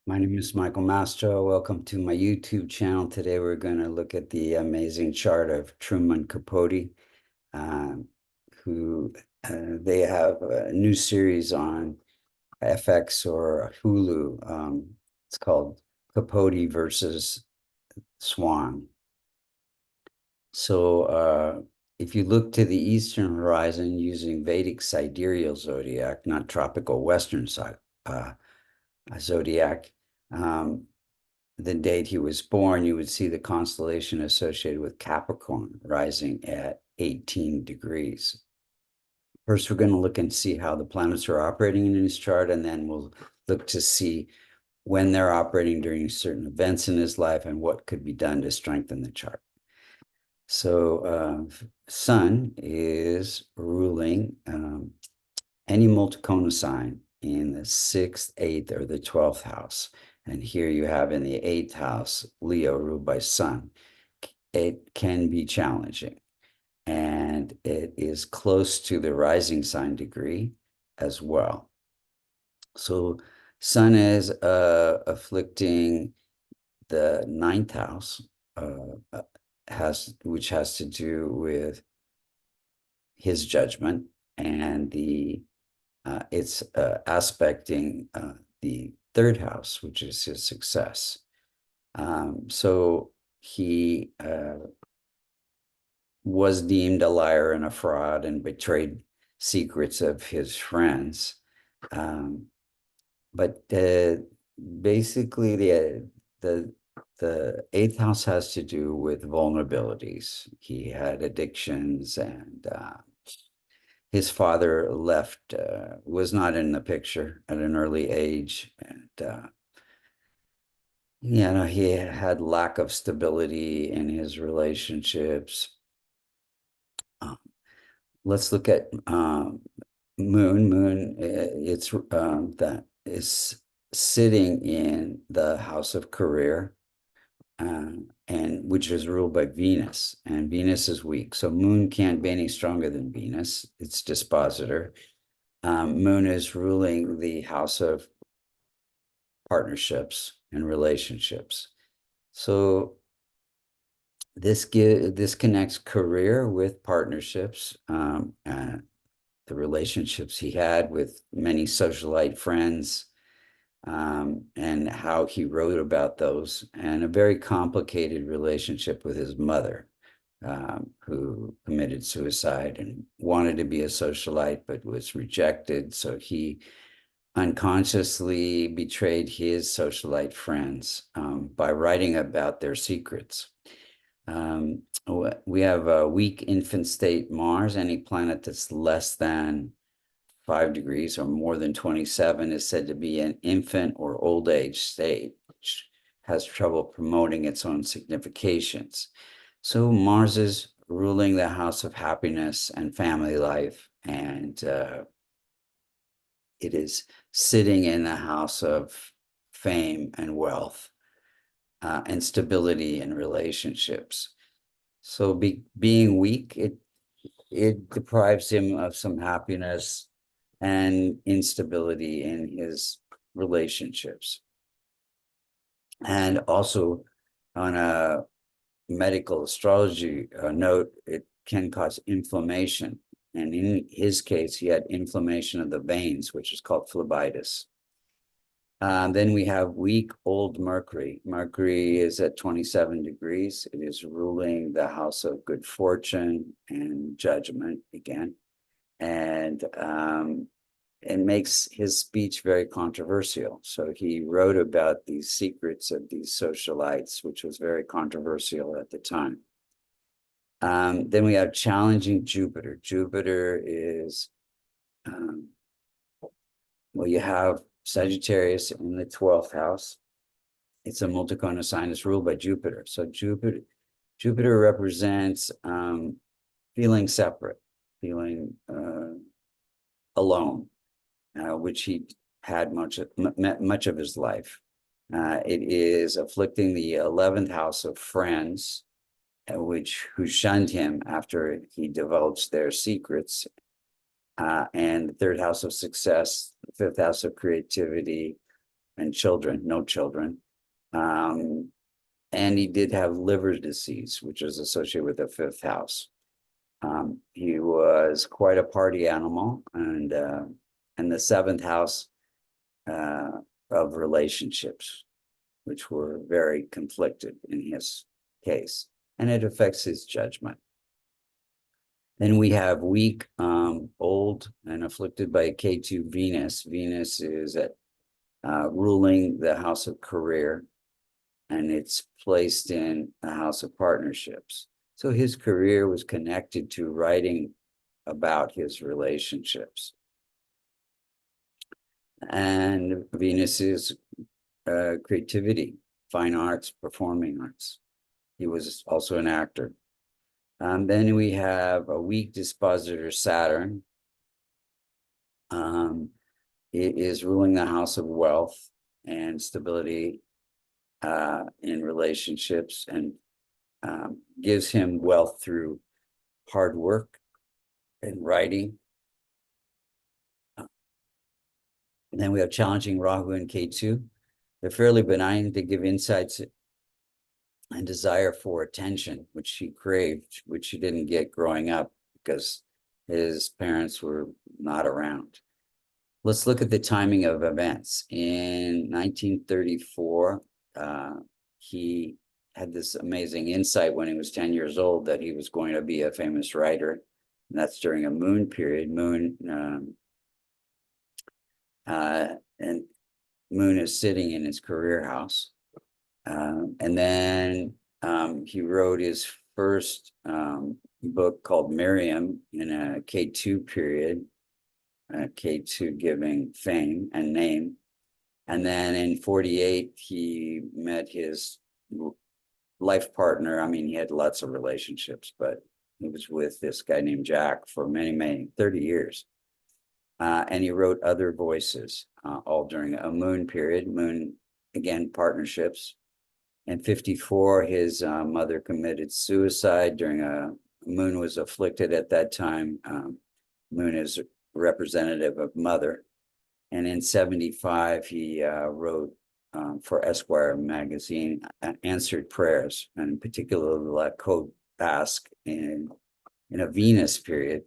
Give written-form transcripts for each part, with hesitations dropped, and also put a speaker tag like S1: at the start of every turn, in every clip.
S1: My name is Michael Mastro. Welcome to my YouTube channel. Today we're going to look at the amazing chart of Truman Capote, um, who they have a new series on FX or Hulu. It's called Capote versus Swan. So if you look to the eastern horizon using Vedic sidereal zodiac, not tropical western uh, zodiac, um, the date he was born, you would see the constellation associated with Capricorn rising at 18 degrees. First, we're going to look and see how the planets are operating in his chart, and then we'll look to see when they're operating during certain events in his life and what could be done to strengthen the chart. So Sun is ruling any multicona sign in the 6th, 8th, or the 12th house. And here you have in the 8th house, Leo ruled by Sun. It can be challenging. And it is close to the rising sign degree as well. So Sun is afflicting the 9th house, which has to do with his judgment, and it's aspecting the 3rd house, which is his success. So he was deemed a liar and a fraud and betrayed secrets of his friends. But basically, the 8th house has to do with vulnerabilities. He had addictions, and his father left, was not in the picture at an early age, and he had lack of stability in his relationships. Let's look at Moon. It's that is sitting in the house of career, and which is ruled by Venus, and Venus is weak. So Moon can't be any stronger than Venus. It's dispositor. Moon is ruling the house of partnerships and relationships. So this connects career with partnerships, and the relationships he had with many socialite friends, and how he wrote about those, and a very complicated relationship with his mother, who committed suicide and wanted to be a socialite but was rejected. So he unconsciously betrayed his socialite friends by writing about their secrets. We have a weak infant state Mars. Any planet that's less than 5 degrees or more than 27 is said to be an infant or old age state, which has trouble promoting its own significations. So Mars is ruling the house of happiness and family life, and it is sitting in the house of fame and wealth, and stability in relationships. So being weak, it deprives him of some happiness and instability in his relationships. And also, on a medical astrology note, it can cause inflammation. And in his case, he had inflammation of the veins, which is called phlebitis. Then we have weak old Mercury. Mercury is at 27 degrees. It is ruling the house of good fortune and judgment again. And it makes his speech very controversial. So he wrote about these secrets of these socialites, which was very controversial at the time. Then we have challenging Jupiter. Jupiter is, well, you have Sagittarius in the 12th house. It's a multicona sign. It's ruled by Jupiter. So Jupiter represents feeling separate, feeling alone, which he had much of his life. It is afflicting the 11th house of friends, who shunned him after he divulged their secrets, and the 3rd house of success, the 5th house of creativity, and children, no children. And he did have liver disease, which was associated with the fifth house. He was quite a party animal, and the seventh house of relationships, which were very conflicted in his case, and it affects his judgment. Then we have weak, old, and afflicted by K2 Venus. Venus is at ruling the house of career, and it's placed in a house of partnerships. So his career was connected to writing about his relationships. And Venus is creativity, fine arts, performing arts. He was also an actor. Then we have a weak dispositor, Saturn. It is ruling the house of wealth and stability in relationships, and gives him wealth through hard work and writing. And then we have challenging Rahu and Ketu. They're fairly benign. They give insights and desire for attention, which he craved, which he didn't get growing up because his parents were not around. Let's look at the timing of events. In 1934, he had this amazing insight when he was 10 years old that he was going to be a famous writer. And that's during a moon period. And moon is sitting in his career house. And then he wrote his first book called Miriam in a K2 period, K2 giving fame and name. And then in 48, he met his life partner. I mean, he had lots of relationships, but he was with this guy named Jack for many, 30 years. And he wrote Other Voices, all during a moon period. Moon, again, partnerships. In 54, his mother committed suicide during moon was afflicted at that time. Moon is representative of mother. And in 75, he wrote for Esquire magazine, Answered Prayers, and in particular, the Code Ask in a Venus period,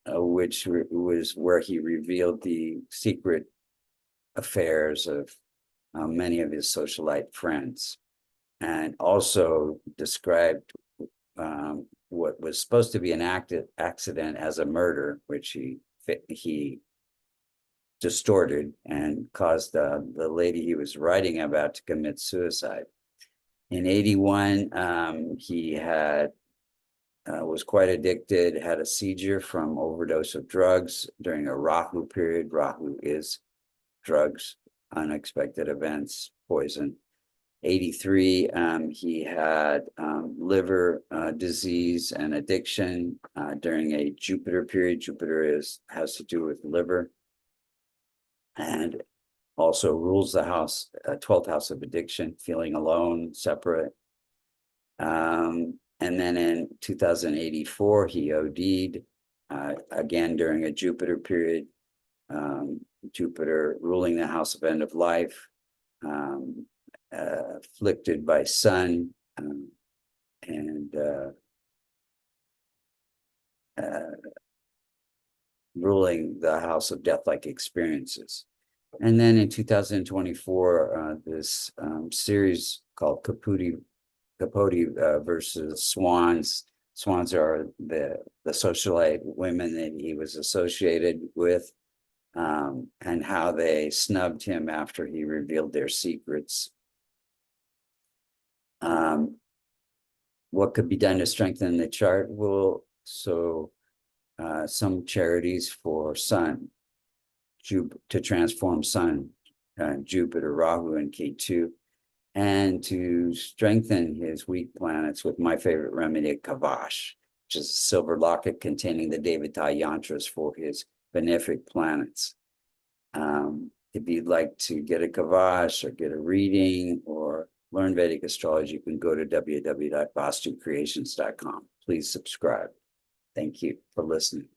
S1: which was where he revealed the secret affairs of many of his socialite friends, and also described what was supposed to be an accident as a murder, which he distorted and caused the lady he was writing about to commit suicide. In 81, he was quite addicted, had a seizure from overdose of drugs during a Rahu period. Rahu is drugs, unexpected events, poison. 83, he had liver disease and addiction during a Jupiter period. Jupiter has to do with liver, and also rules the house, 12th house of addiction, feeling alone, separate. And then in 2084, he OD'd, again during a Jupiter period. Jupiter ruling the house of end of life, afflicted by Sun, and ruling the house of death-like experiences. And then in 2024, this series called Capote versus Swans. Swans are the socialite women that he was associated with, and how they snubbed him after he revealed their secrets. What could be done to strengthen the chart? Well, so some charities for Sun, to transform Sun, Jupiter, Rahu, and Ketu, and to strengthen his weak planets with my favorite remedy, Kavash, which is a silver locket containing the Devata yantras for his benefic planets. If you'd like to get a Kavash or get a reading or learn Vedic astrology, you can go to www.vastucreations.com. Please subscribe. Thank you for listening.